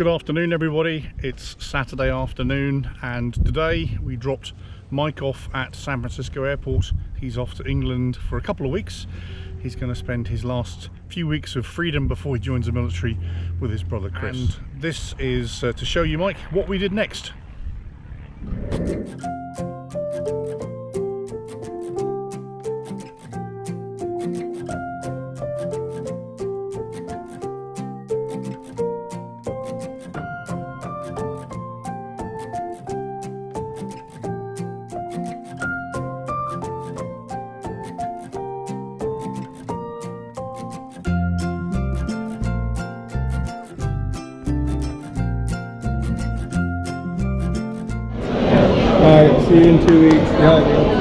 Good afternoon everybody, it's Saturday afternoon and today we dropped Mike off at San Francisco airport. He's off to England for a couple of weeks. He's going to spend his last few weeks of freedom before he joins the military with his brother Chris. And this is to show you, Mike, what we did next. Alright, see you in 2 weeks. Yeah.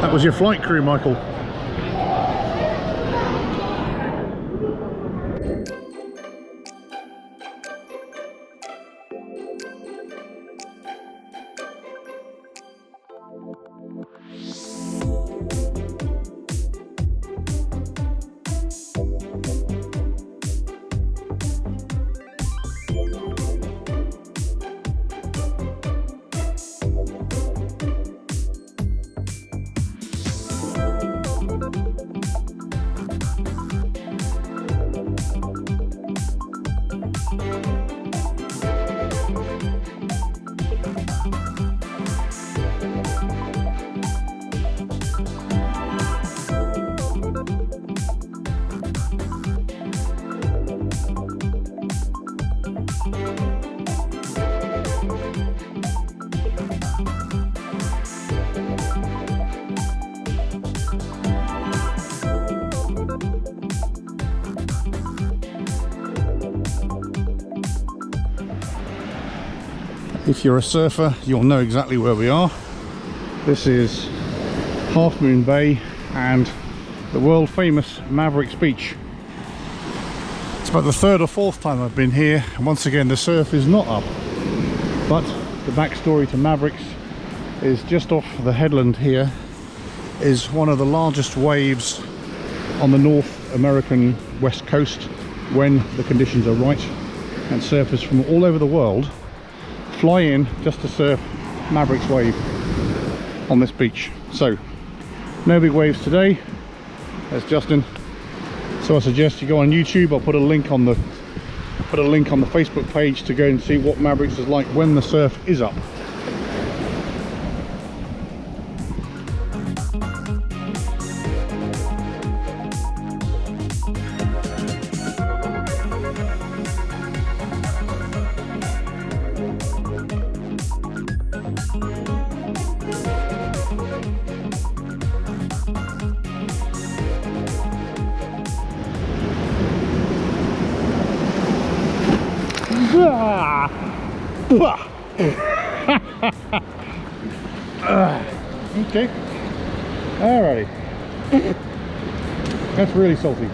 That was your flight crew, Michael. If you're a surfer, you'll know exactly where we are. This is Half Moon Bay and the world famous Mavericks Beach. It's about the third or fourth time I've been here, and once again the surf is not up. But the backstory to Mavericks is just off the headland here is one of the largest waves on the North American west coast when the conditions are right, and surfers from all over the world fly in just to surf Mavericks wave on this beach. So no big waves today. There's Justin. So I suggest you go on YouTube. I'll put a link on the Facebook page to go and see what Mavericks is like when the surf is up. Okay, alrighty. That's really salty.